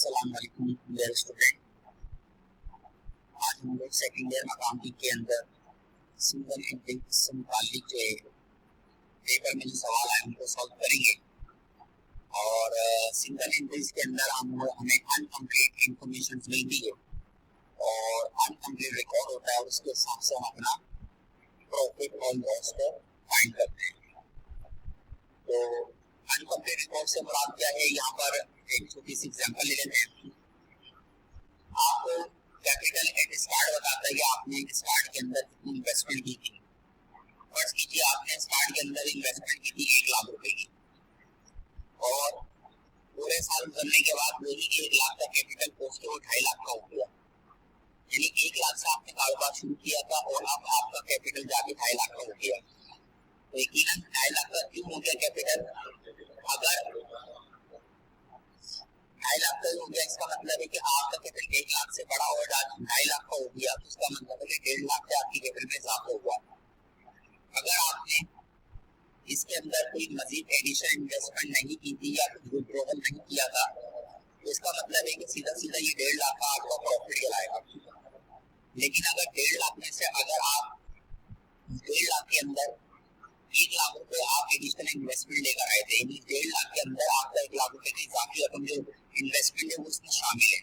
अस्सलाम वालेकुम dear student. आज हम लोग सेकंड ईयर अकाउंटिंग के अंदर सिंगल एंट्री से मुताल्लिक जो पेपर में जो सवाल आए उनको सॉल्व करेंगे। और सिंगल एंट्रीज के अंदर हमें अनकम्प्लीट इंफॉर्मेशन मिलती है और अनकम्प्लीट रिकॉर्ड होता है और उसके हिसाब से हम अपना प्रॉफिट और लॉस को फाइंड करते हैं। तो अनकम्प्लीट रिकॉर्ड से मुराद क्या है, यहाँ पर एक छोटी सी एग्जांपल ले लेते हैं। आपको कैपिटल एट स्टार्ट बताता है कि आपने स्टार्ट के अंदर कितनी इन्वेस्टमेंट की थी। फर्स्ट कीजिए आपने स्टार्ट के अंदर इन्वेस्टमेंट की थी 1 लाख रुपए की और पूरे साल गुजरने के बाद वही 1 लाख का कैपिटल पोस्ट 2.5 लाख का हो गया। यानी 1 लाख से आपने कारोबार शुरू किया था और अब आपका कैपिटल जाके 2.5 लाख का हो गया। तो यकीनन 2.5 लाख का क्यों हो गया कैपिटल? अगर 2.5 लाख का हो गया इसका मतलब है कि आपका कैपिटल 1 लाख से बड़ा और आज 2.5 लाख का हो गया, तो इसका मतलब है कि 1.5 लाख से आपकी कैपिटल में इजाफा हुआ। अगर आपने इसके अंदर कोई मजीद एडिशनल इन्वेस्टमेंट नहीं की थी या कुछ विड्रॉवल नहीं किया था, तो इसका मतलब है कि सीधा सीधा ये 1.5 लाख का आपका प्रॉफिट चलाएगा। लेकिन अगर 1.5 लाख में से अगर आप 1.5 लाख के अंदर 1 लाख रुपए आप एडिशनल इन्वेस्टमेंट लेकर आए थे, 1.5 लाख के अंदर आपका 1 लाख रुपए की इजाफी रकम जो इन्वेस्टमेंट है वो इसमें शामिल है।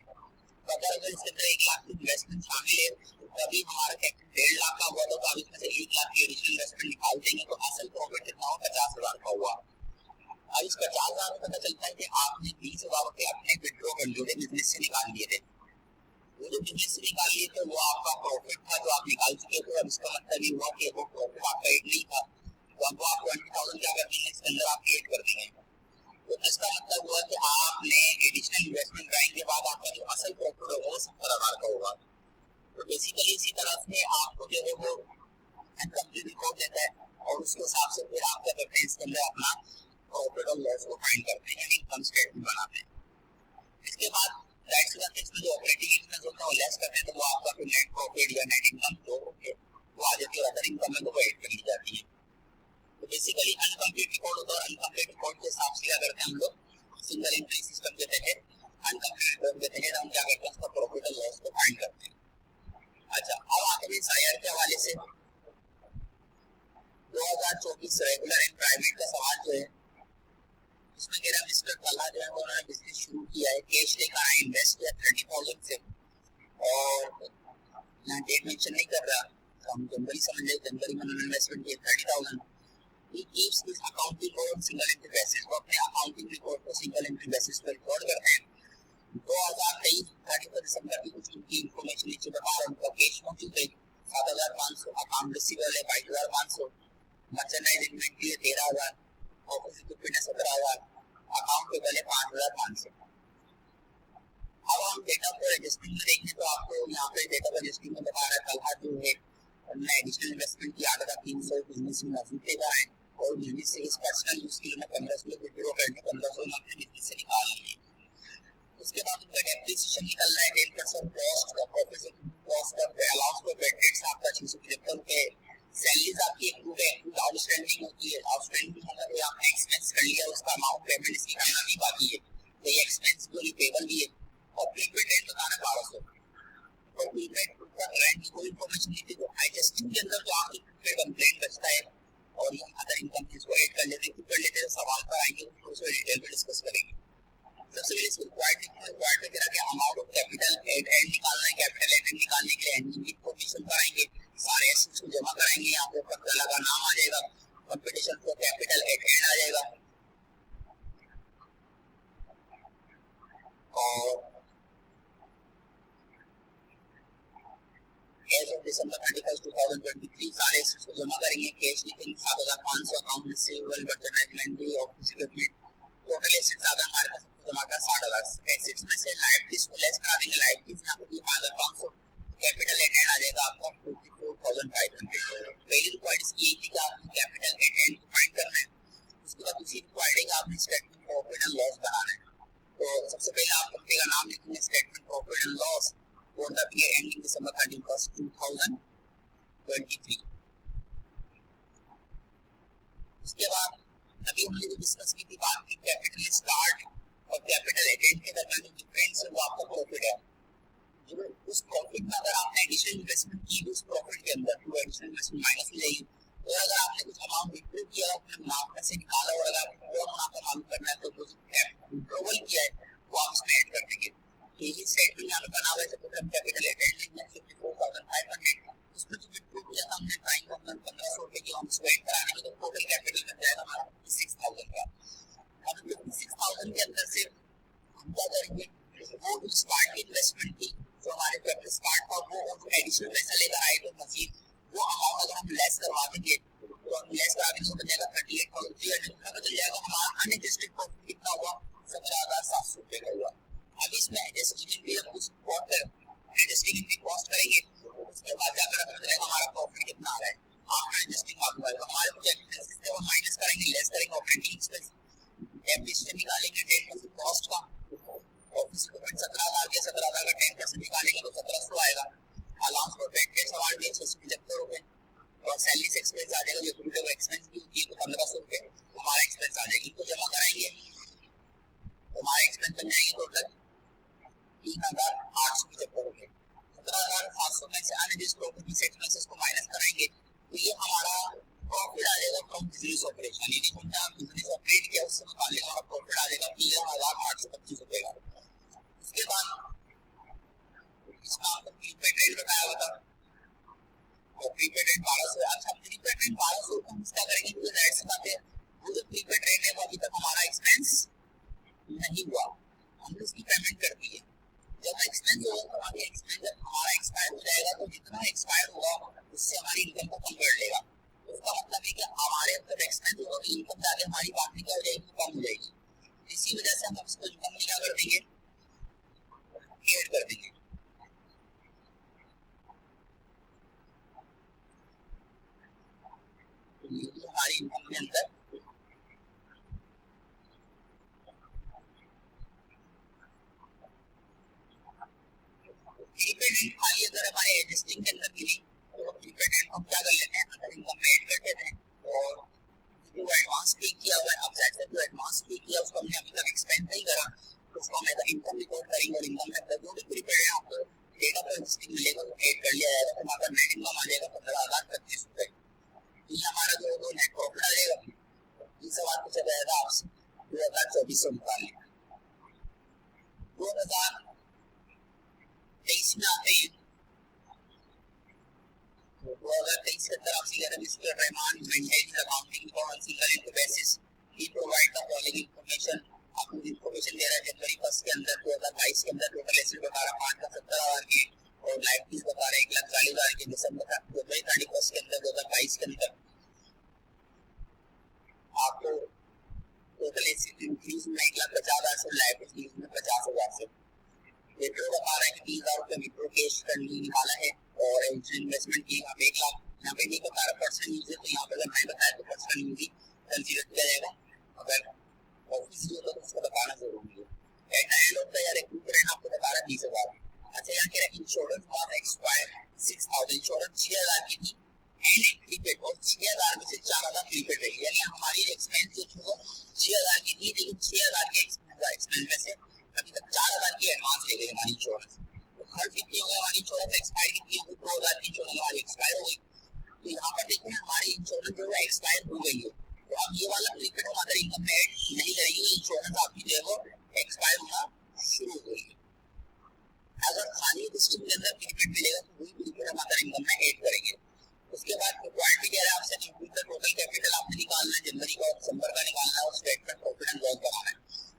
तो अगर इसके अंदर 1 लाख की इन्वेस्टमेंट शामिल है तो तभी हमारा कैपिटल 1.5 लाख का हुआ, तो अब इसमें से 1 लाख की एडिशनल इन्वेस्टमेंट निकाल देंगे तो असल प्रॉफिट कितना हुआ? 50,000 का हुआ। अब इस 50,000 में पता चलता है कि आपने 20,000 रुपए अपने विड्रॉ कर लिए थे, बिजनेस से निकाल लिए थे। वो जो बिजनेस से निकाल लिए थे वो आपका प्रॉफिट था जो आप निकाल चुके थे। अब इसका मतलब ये हुआ कि वो प्रॉफिट आपका एड नहीं था, तो अब आप 20,000 क्या कर देंगे इसके अंदर आप एड कर देंगे। तो इसका मतलब हुआ कि आपने एडिशनल इन्वेस्टमेंट कराने के बाद आपका जो असल प्रॉफिट होगा वो 70,000 का होगा। तो बेसिकली इसी तरह से आपको जो है वो अनकम्प्लीट रिकॉर्ड देता है और उसके हिसाब से फिर आप क्या करते हैं इसके अंदर अपना प्रॉफिट और लॉस को फाइंड करते हैं, यानी इनकम स्टेटमेंट बनाते हैं। इसके बाद जाहिर सी बात है इसमें जो ऑपरेटिंग एक्सपेंस होता है वो लेस करते हैं, तो वो आपका फिर नेट प्रॉफिट या नेट इनकम जो वो आ जाती है और अदर इनकम में तो वो ऐड कर ली जाती है। तो बेसिकली अनकम्प्लीट रिकॉर्ड होता है और अनकम्प्लीट रिकॉर्ड के हिसाब से क्या करते हैं हम लोग सिंगल एंट्री सिस्टम के तहत अनकम्प्लीट रिकॉर्ड के तहत हम क्या करते हैं उसका प्रॉफिट और लॉस को फाइंड करते हैं। अच्छा, अब आते हैं सायर के हवाले से 2024 रेगुलर एंड प्राइवेट का सवाल जो है इसमें कह रहा है मिस्टर तल्हा जो है उन्होंने बिजनेस शुरू किया है, कैश लेकर आए, इन्वेस्ट किया 30,000 से और यहाँ डेट मेंशन नहीं कर रहा, तो हम जनवरी समझ लें, जनवरी में उन्होंने इन्वेस्टमेंट किया 30,000। He keeps his account record on single entry basis. वो अपने अकाउंटिंग रिकॉर्ड को सिंगल एंट्री बेसिस पर रिकॉर्ड करते हैं। 2023 31 दिसंबर की कुछ उनकी इंफॉर्मेशन नीचे बता रहे हैं। उनका कैश मौजूद है 7,500, अकाउंट रिसीवेबल है 22,500, मर्चेंडाइज इन्वेंटरी है 13,000, ऑफिस इक्विपमेंट है 17,000, अकाउंट पेबल है 5,500। अब हम डेटा को रजिस्ट्रिंग में देखें तो आपको यहाँ पे डेटा को रजिस्ट्रिंग में बता रहा है तलहा जो है उन्होंने एडिशनल इन्वेस्टमेंट की 8,300 बिजनेस में मौजूद थे आए और बिजनेस से इस पर्सनल यूज के लिए 1,500 विड्रॉ करके 1,500 अपने बिजनेस से निकाल लिए। उसके बाद उनका डेप्रिसिएशन निकल रहा है 10% कॉस्ट का profession cost of allowance for bed rates आपका 675 रुपए, सैलरीज आपकी अप्रूव है, आउटस्टैंडिंग होती है, आउटस्टैंडिंग मतलब आपने एक्सपेंस कर लिया उसका अमाउंट पेमेंट इसकी करना भी बाकी है, तो ये एक्सपेंस जो पेबल भी है और प्रीपेड रेंट बताना 1,200 और प्रीपेड का रेंट की कोई इंफॉर्मेशन नहीं थी। तो एडजस्टिंग के अंदर जो आपकी प्रीपेड कंप्लेंट बचता है और ये अदर इनकम को ऐड कर लेते हैं सवाल पर आएंगे तो उसको डिटेल में डिस्कस करेंगे। सबसे पहले इसको रिक्वायर्ड में कह amount of capital eight and निकालना है, कैपिटल एट एंड निकालने के लिए एंडिंग की इंफॉर्मेशन कराएंगे, सारे एसेट्स को जमा कराएंगे, यहाँ पे पता लगा नाम आ जाएगा, कंपटीशन को कैपिटल एट एंड आ जाएगा और एज ऑफ दिसंबर 31 2023 सारे एसेट्स को जमा करेंगे, कैश लिखेंगे 7,500, account receivable merchandise inventory office equipment, total assets आधा हमारे पास जमा कर 60,000। एसेट्स में से लायबिलिटीज को लेस करा देंगे, लायबिलिटीज यहाँ पे 5,500, कैपिटल एट एंड आ जाएगा आपका 54,500। पहली रिक्वायर्ड इसकी यही थी कि आपको कैपिटल एट एंड फाइंड करना है। उसके बाद दूसरी रिक्वायर्ड है कि आपने स्टेटमेंट प्रॉफिट एंड लॉस बनाना है। तो सबसे पहले आप कंपनी का नाम लिखेंगे, statement profit and loss for the year ending December 31st 2023। उसके बाद अभी हमने जो डिस्कस की थी बात की कैपिटल स्टार्ट और कैपिटल एटेंड के दरमियान जो डिफरेंस है अनएडजस्टेड प्रॉफिट कितना हुआ, 17,700 का हुआ। अब इसमें एडजस्टिंग भी हम कुछ कॉस्ट एडजस्टिंग भी कॉस्ट करेंगे, उसके बाद जाकर पता चलेगा हमारा प्रॉफिट कितना आ रहा है। आफ्टर एडजस्टिंग मालूम होगा हमारे कुछ एक्सपेंसेस थे वो माइनस करेंगे, लेस करेंगे ऑपरेटिंग एक्सपेंस, डेफिसिट निकालेंगे 10% कॉस्ट का, ऑफिस को 17,000 के 17,000 का 10% निकालेंगे तो 1700 आएगा। अलाउंस फॉर बैड डेट्स हमारे लिए 675 रुपए, और सैलरी एक्सपेंस आ जाएगा, जो टोटल एक्सपेंस भी होती है तो 1500 रुपए हमारा एक्सपेंस आ जाएगी। इनको जमा कराएंगे तो हमारे एक्सपेंस बन जाएंगे टोटल 3,875 रुपए। 17,700 में से अनएडजस्टेड प्रॉफिट एक्सपेंसेस को माइनस कराएंगे तो ये हमारा प्रॉफिट आ जाएगा फ्रॉम बिजनेस ऑपरेशन, यानी हमने बिजनेस ऑपरेट किया उससे निकालने का प्रॉफिट आ जाएगा 13,825 रुपए का। उसके बाद इसका आपको प्रीपेड रेट बताया हुआ था, और प्रीपेड रेट 1200। अच्छा प्रीपेड रेट 1200 को हम क्या करेंगे, तो जाहिर सी बात है वो जो प्रीपेड रेट है वो अभी तक हमारा एक्सपेंस नहीं हुआ, हमने उसकी पेमेंट कर दी है। जब एक्सपेंस होगा तो आगे एक्सपेंस जब हमारा एक्सपायर हो जाएगा तो जितना एक्सपायर होगा उससे हमारी इनकम को कम कर लेगा। उसका मतलब है कि हमारे जब एक्सपेंस होगा तो इनकम जाके हमारी बाकी क्या हो जाएगी, कम हो जाएगी। इसी वजह से हम उसको इनकम में क्या कर देंगे, ऐड कर देंगे। हमारी इनकम के अंदर प्रीपेड खाली अगर हमारे एडजस्टिंग के अंदर मिली तो प्रीपेड हम क्या कर लेते हैं, अगर इनकम में ऐड कर देते हैं, और जो एडवांस पे किया हुआ है, अब जैसे जो एडवांस पे किया उसको हमने अभी तक एक्सपेंस नहीं करा तो उसको हम इनकम रिकॉर्ड करेंगे, और इनकम में जो भी प्रीपेड है आपको डेटा पर एडजस्टिंग मिलेगा तो ऐड कर लिया जाएगा, तो हमारा नेट इनकम आ जाएगा 15,025 रुपए। ये हमारा जो नेट प्रॉफिट आ जाएगा, ये सवाल पूछा जाएगा आपसे 2024 निकालने। 2023 में आते हैं तो 2023 के अंदर आपसे कह रहे mister Rahman maintains accounting on single entry basis, he provide the following information. आपको इंफॉर्मेशन दे रहा है जनवरी 1 के अंदर 2022 के अंदर टोटल एसेट बता रहा 5,70,000 की, और लायबिलिटीज बता रहे 1,40,000 की। दिसंबर जनवरी 31 के अंदर 2022 के अंदर आपको टोटल एसेट इंक्रीज में 1,50,000 से, लायबिलिटीज में 50,000 से। विप्रो बता रहा है कि 30,000 रुपए विप्रो कैश निकाला है, और इन्वेस्टमेंट की आप 1 लाख, यहाँ पे नहीं बता रहा पर्सनल यूज है, तो यहाँ पे अगर मैं बताया तो पर्सनल यूज ही कंसीडर किया जाएगा, अगर ऑफिस यूज होता तो उसको बताना जरूरी है। At end of the year recruitment आपको बता रहा है 20,000। अच्छा यहाँ कह रहा है इंश्योरेंस वाज एक्सपायर 6,000, इंश्योरेंस 6,000 की थी एंड प्रीपेड, और 6,000 में से 4,000 प्रीपेड रही, यानी हमारी एक्सपेंस जो थी वो 6,000 की थी, लेकिन 6,000 के एक्सपेंस में से अभी तक 4,000 की एडवांस ले गई हमारी इंश्योरेंस। तो खर्च कितनी हो गई हमारी इंश्योरेंस, एक्सपायर कितनी हो गई, 2,000 की इंश्योरेंस हमारी एक्सपायर हो गई। तो यहाँ पर देखिए हमारी इंश्योरेंस जो है एक्सपायर हो गई है, तो अब ये वाला प्रीपेड हम अगर इनकम में ऐड नहीं करेंगे इंश्योरेंस आपकी जो है वो एक्सपायर होना शुरू हो गई। अगर खाली डिस्ट्रिक्ट के अंदर प्रीपेड मिलेगा तो वही प्रीपेड हम अगर इनकम में ऐड करेंगे। उसके बाद क्वालिटी कह रहा है आपसे कंप्यूट द टोटल कैपिटल आपने निकालना है, जनवरी का और दिसंबर का निकालना है, और स्टेटमेंट प्रॉफिट एंड लॉस बनाना है।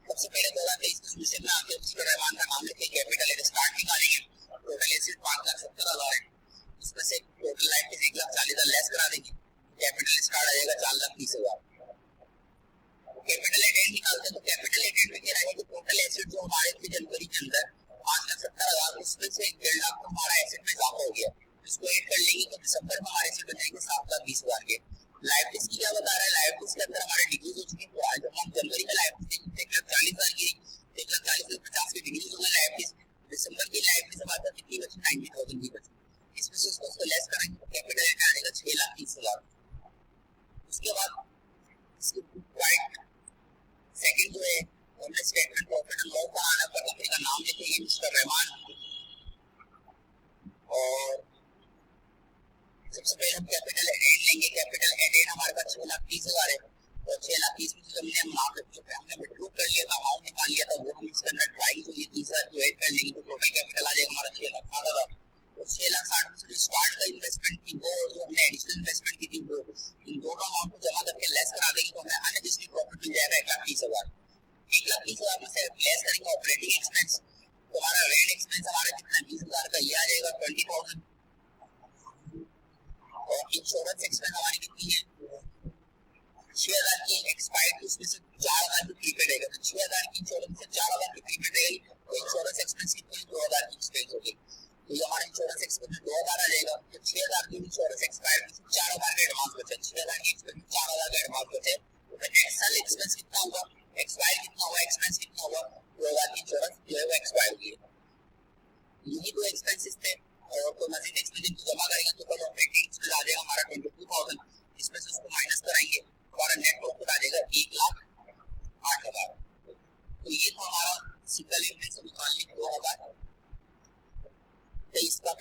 सबसे पहले 2023 की सूची में आके मिस्टर रहमान का नाम लिख के कैपिटल एट स्टार्ट निकालेंगे, टोटल एसेट 5,70,000 है, इसमें से टोटल लायबिलिटीज 1,40,000 लेस करा देंगे, कैपिटल स्टार्ट आ जाएगा 4,30,000। कैपिटल एट एंड निकालते हैं तो कैपिटल एट एंड में कह रहा है कि टोटल एसेट जो हमारे थे जनवरी के अंदर 5,70,000, उसमें से 1.5 लाख तो हमारा एसेट में इजाफा हो गया, इसको ऐड कर लेंगे तो दिसंबर में हमारे एसेट बन जाएंगे 7,20,000 के। लायबिलिटीज की क्या बता रहा है, लायबिलिटीज के अंदर हमारे डिग्रीज हो चुकी है, तो आज हम जनवरी का लायबिलिटीज 1,40,000 की, 1,40,000 से 50 की डिग्रीज हो गई लायबिलिटीज। दिसंबर की लायबिलिटीज हमारे पास कितनी बची, 90,000 की बची, इसमें से उसको लेस करेंगे तो कैपिटल एट आएगा 6,30,000। उसके बाद इसके राइट सेकंड जो है हमने स्टेटमेंट प्रॉफिट एंड लॉस बनाना पर कंपनी का नाम लिखेंगे मिस्टर रहमान, और सबसे पहले हम कैपिटल एड लेंगे। कैपिटल एड हमारे पास 6,30,000 है, और 6,30,000 में जो हमने मुनाफा हमने विड्रॉ कर लिया था, अमाउंट निकाल लिया था, वो हम इसके अंदर ड्राइंग को ये 30,000 जो ऐड कर लेंगे तो टोटल कैपिटल आ जाएगा हमारा 6,60,000। तो 6,60,000 में से स्टार्ट का इन्वेस्टमेंट की वो, जो हमने एडिशनल इन्वेस्टमेंट की थी वो, इन दोनों अमाउंट को जमा करके लेस करा देंगे तो हमें अनएडजस्टेड प्रॉफिट मिल जाएगा 1,30,000। 1,30,000 में से लेस करेंगे ऑपरेटिंग एक्सपेंस, तो हमारा रेंट एक्सपेंस हमारा कितना 20,000 का, ये आ जाएगा 20,000। और इंश्योरेंस एक्सपेंस हमारी कितनी है 6,000 की, एक्सपायर्ड उसमें से 4,000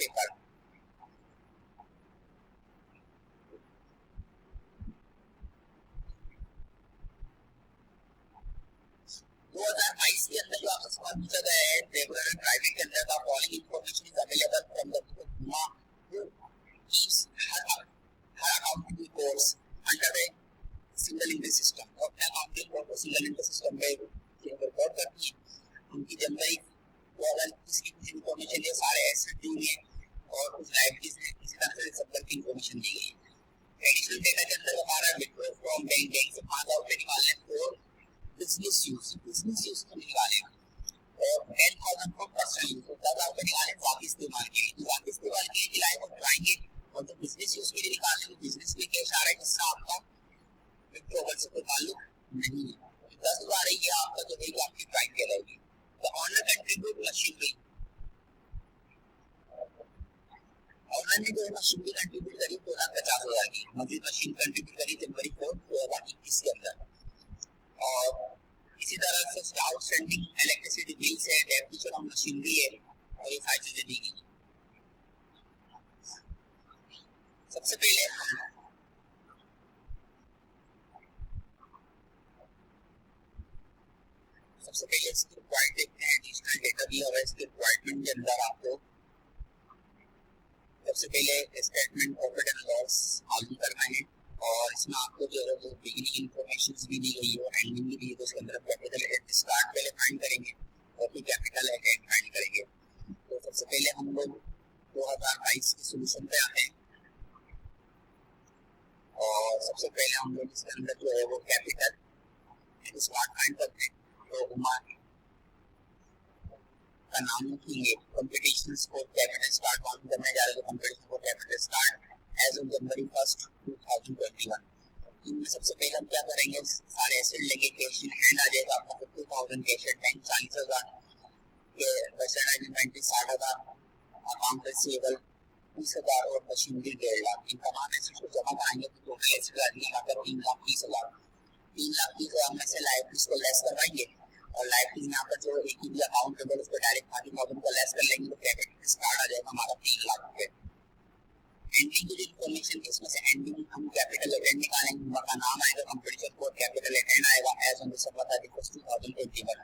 पेपर। 2022 के अंदर जो आपसे सवाल पूछा गया है रेगुलर ड्राइविंग के अंदर का following information is available from the Huma who keeps her accounting course under the single window system. और अपने अकाउंटिंग कोर्स को सिंगल विंडो सिस्टम में रिकॉर्ड करती है। उनकी जनवरी वो अगर इसकी कुछ इंफॉर्मेशन है सारे एसेट दी हुई है और कुछ लाइबिलिटीज है, इसी तरह से दिसंबर की इंफॉर्मेशन दी गई है। एडिशनल डेटा के अंदर हमारा विड्रॉ फ्रॉम बैंक से 5,000 रुपए निकालने और बिजनेस यूज को निकालेगा और 10,000 को पर्सनल यूज, 10,000 रुपए निकाले बाकी इस्तेमाल के लिए, तो बाकी इस्तेमाल के लिए खिलाए और कराएंगे। और जो बिजनेस यूज के लिए निकालने तो बिजनेस में कैश आ रहा है जिससे आपका विड्रॉवल से कोई ताल्लुक नहीं है। 10,000 है ये आपका जो है आपकी ड्राइंग कहलाएगी। तो ऑनर कंट्रीब्यूट मशीनरी, ऑनर ने जो है मशीनरी कंट्रीब्यूट करी 2,50,000 की, मजीद मशीन कंट्रीब्यूट करी जनवरी 4, 2021 के अंदर। और इसी तरह से आउटस्टैंडिंग इलेक्ट्रिसिटी बिल्स है, डेप्रिसिएशन ऑफ मशीनरी है और ये सारी चीजें दी गई। सबसे पहले इसकी रिक्वायर्ड देखते हैं। एडिशनल डेटा दिया हुआ है इसके रिक्वायरमेंट के अंदर आपको। सबसे पहले स्टेटमेंट प्रॉफिट एंड लॉस आलू करना है और इसमें आपको जो है वो बिगिनिंग इंफॉर्मेशन भी दी गई है और एंडिंग भी दी है। तो इसके अंदर कैपिटल एट स्टार्ट पहले फाइंड करेंगे और फिर कैपिटल एट एंड फाइंड करेंगे। तो सबसे पहले हम लोग 2022 के सॉल्यूशन पे आते हैं और सबसे पहले हम लोग इसके अंदर जो है वो कैपिटल स्टार्ट फाइंड करते हैं। तो हमारे का नाम लिखेंगे, कंपटीशन स्कोर कैपिटल स्टार्ट मालूम करने जा रहे हैं। Competition score capital start as on January 1, 2021। इनमें सबसे पहले हम क्या करेंगे, सारे एसेट लेंगे, कैश इन हैंड आ जाएगा आपका 50,000, cash at bank 40,000, western inventory 60,000, account receivable 30,000 और मशीनरी 1.5 लाख। इन तमाम एसेट्स को जमा कराएंगे तो टोटल एसेट आ जाएगा आपका 3,30,000। 3,30,000 में से लायबिलिटीज को लेस करवाएंगे और लायबिलिटीज यहाँ पर जो एक ही अकाउंट टेबल उस पर डायरेक्ट 30,000 को लेस कर लेंगे तो कैपिटल स्टार्ट आ जाएगा हमारा 3 लाख रुपए। एंडिंग की जो इन्फॉर्मेशन है इसमें से एंडिंग हम कैपिटल अटेंड निकालेंगे, उनका नाम आएगा, कंपटीशन कोड कैपिटल अटेंड आएगा एज ऑन दिसंबर 31, 2021।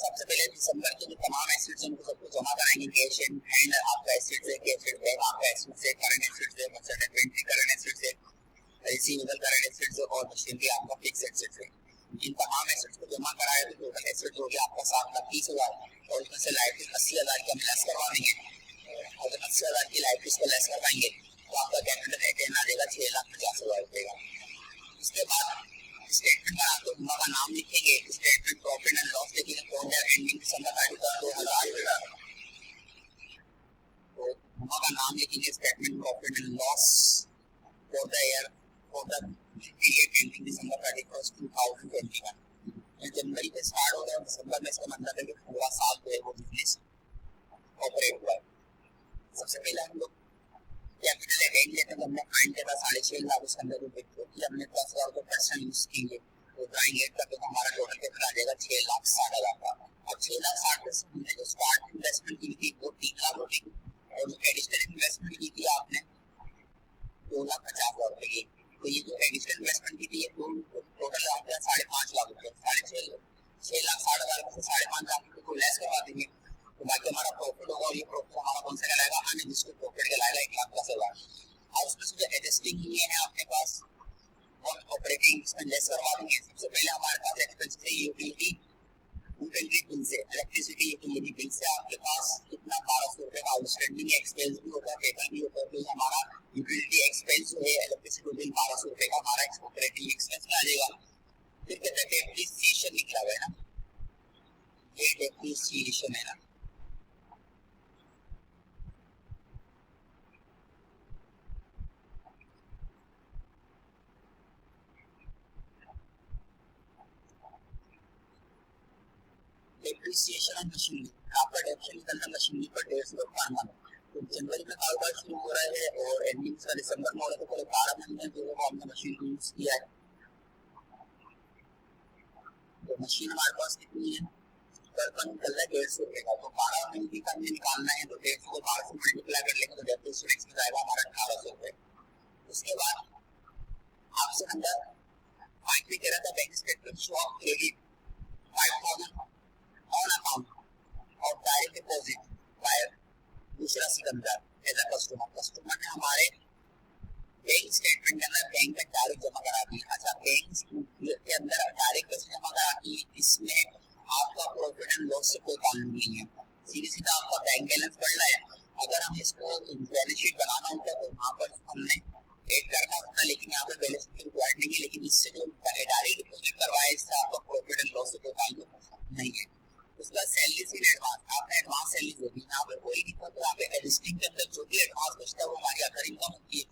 सबसे पहले दिसंबर के जो तमाम एसेट्स हैं उनको सबको जमा कराएंगे। कैश इन हैंड आपका एसेट्स है, कैश एट बैंक आपका एसेट्स है, करंट एसेट्स है, मर्चेंट इन्वेंटरी करंट एसेट्स है, रिसीवेबल करंट एसेट्स है और मशीनरी आपका फिक्स्ड एसेट्स है। इन तमाम एसेट्स को जमा कराया तो टोटल एसेट हो गया आपका 7,30,000 और इसमें से लायबिलिटी 80,000 की हम लेस करवा देंगे और जब 80,000 की लायबिलिटीज को लेस करवाएंगे तो आपका कैपिटल अटेंड आ जाएगा 6,50,000 रुपए का। इसके बाद स्टेटमेंट का आपको हुमा का नाम लिखेंगे, स्टेटमेंट प्रॉफिट एंड लॉस लिखेंगे फॉर द एंडिंग दिसंबर 31, 2000। तो हुमा का नाम लिखेंगे statement profit and loss for the year for the period ending December 31, 2021। जनवरी में स्टार्ट हो गया, दिसंबर में इसका मतलब है कि पूरा साल जो है वो बिजनेस ऑपरेट हुआ है। सबसे पहले हम लोग कैपिटल अटेंड लेते हैं, हमने फाइंड किया था 6.5 लाख, उसके अंदर जो विड्रॉ किया हमने 10,000 को पर्सनल यूज किए तो ड्राइंग एड करके तो हमारा टोटल कैपिटल आ जाएगा 6,60,000 का। अब 6,60,000 से हमने जो स्टार्ट इन्वेस्टमेंट की थी वो 3 लाख रुपए की और जो एडिशनल इन्वेस्टमेंट की थी आपने 2,50,000 रुपए की। तो ये जो एडिशनल इन्वेस्टमेंट की थी ये टोटल आ गया 5.5 लाख रुपए। 6,60,000 में से 5.5 लाख रुपए को लेस करवा देंगे तो बाकी हमारा प्रॉफिट होगा और ये प्रॉफिट हमारा कौन सा कहलाएगा, अनएडजस्टेड प्रॉफिट कहलाएगा 1,10,000। अब उसमें से जो एडजस्टिंग ये है अपने पास और ऑपरेटिंग इसमें लेस करवा देंगे। सबसे पहले हमारे पास एक्सपेंस है यूटिलिटी बिल से, इलेक्ट्रिसिटी यूटिलिटी बिल से आपके पास कितना 1,200 रुपए का आउटस्टैंडिंग एक्सपेंस भी होता है, पेपर भी होता है। तो हमारा यूटिलिटी एक्सपेंस जो है इलेक्ट्रिसिटी बिल 1,200 रुपए का हमारा ऑपरेटिंग एक्सपेंस में आ जाएगा। फिर कहते हैं डेप्रिसिएशन निकला हुआ है ना, ये डेप्रिसिएशन है ना, डेप्रिसिएशन ऑफ मशीनरी। आपका डेप्रिसिएशन निकलना मशीनरी पर 150 पर मंथ। तो जनवरी में कारोबार शुरू हो रहा है और एंडिंग का दिसंबर में हो रहा है, तो पूरे 12 महीने जो है वो हमने मशीन को यूज किया है। तो मशीन हमारे पास कितनी है, अपन निकल रहा है 150 का, तो 12 महीने का हमने निकालना है, तो 150 को 12 से मल्टीप्लाई कर लेंगे तो डेप्थ स्टूडेंट्स की जाएगा हमारा 1800 रुपए। उसके बाद आपसे नंबर 5 पे कह रहा था bank statement show off credit 5000 on account और डायरेक्ट डिपॉजिट बाय दूसरा सिकंदर एज अ कस्टमर ने हमारे बैंक स्टेटमेंट के अंदर बैंक में डायरेक्ट जमा करा दी। अच्छा, बैंक के अंदर डायरेक्ट कैसे जमा करा दी, इसमें आपका प्रॉफिट एंड लॉस से कोई ताल्लुक नहीं है, सीधे सीधा आपका बैंक बैलेंस पड़ना है। अगर हम इसको बैलेंस शीट बनाना होता तो वहाँ पर हमने ऐड करना होता, लेकिन यहाँ पर बैलेंस शीट रिक्वायर्ड नहीं है। लेकिन इससे जो डायरेक्ट डिपॉजिट करवाया इससे आपका प्रॉफिट एंड लॉस से कोई ताल्लुक नहीं है। उसका सैलरी इन एडवांस, आपने एडवांस सैलरी होगी, यहाँ पर कोई दिक्कत, तो यहाँ पे एग्जिस्टिंग के अंदर जो भी एडवांस बचता है वो हमारी अदर इनकम होती है,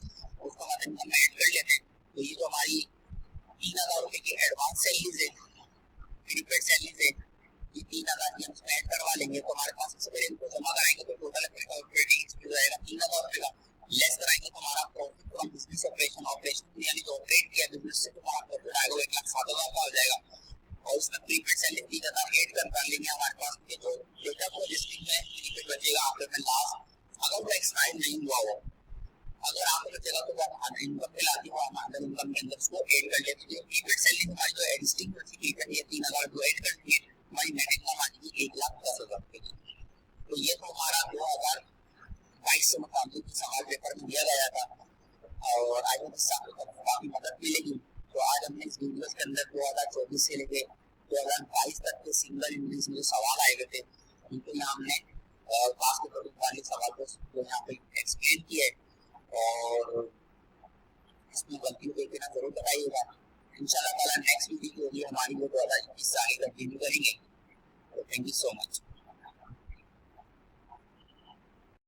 उसको हम इनकम में ऐड कर लेते हैं। तो ये जो हमारी 3000 रुपए की एडवांस सैलरीज है, प्रीपेड सैलरीज है, ये 3000 की हम उसमें ऐड करवा लेंगे। तो हमारे पास सबसे पहले इनको जमा कराएंगे तो टोटल ऑपरेटिंग एक्सपेंस आएगा 3000 रुपए का, लेस कराएंगे तो हमारा प्रॉफिट फ्रॉम बिजनेस ऑपरेशन यानी जो ऑपरेट किया बिजनेस से, तो हमारा प्रॉफिट आएगा 1,07,000 का हो जाएगा। और उसमें प्रीपेड सैलरी 3000 ऐड कर लेंगे हमारे पास के जो डेटा को लिस्टिंग में प्रीपेड बचेगा आखिर में लास्ट, अगर वो एक्सपायर नहीं हुआ हो, अगर आपको बचेगा तो वो इनकम पे लाती हो, हम अदर इनकम के अंदर उसको ऐड कर लेते हैं। प्रीपेड सैलरी हमारी जो एग्जिस्टिंग बची प्रीपेड ये 3000 जो ऐड कर दिए, हमारी नेट इनकम आ जाएगी 1,10,000 रुपए की। तो ये तो हमारा 2022 से मुताबिक सवाल पेपर में दिया गया था और आज इससे आपको काफी मदद मिलेगी। तो आज हमने इस वीडियो के अंदर 2024 से लेके 2022 तक के सिंगल इंग्लिश में जो सवाल आए हुए थे उनको यहाँ हमने पास पेपर वाले सवाल को जो यहाँ पे एक्सप्लेन किया है और इसमें गलतियों को देखना जरूर बताइएगा। इंशाल्लाह ताला नेक्स्ट वीडियो होगी हमारी वो 2021 से आगे कंटिन्यू करेंगे। तो थैंक यू सो मच।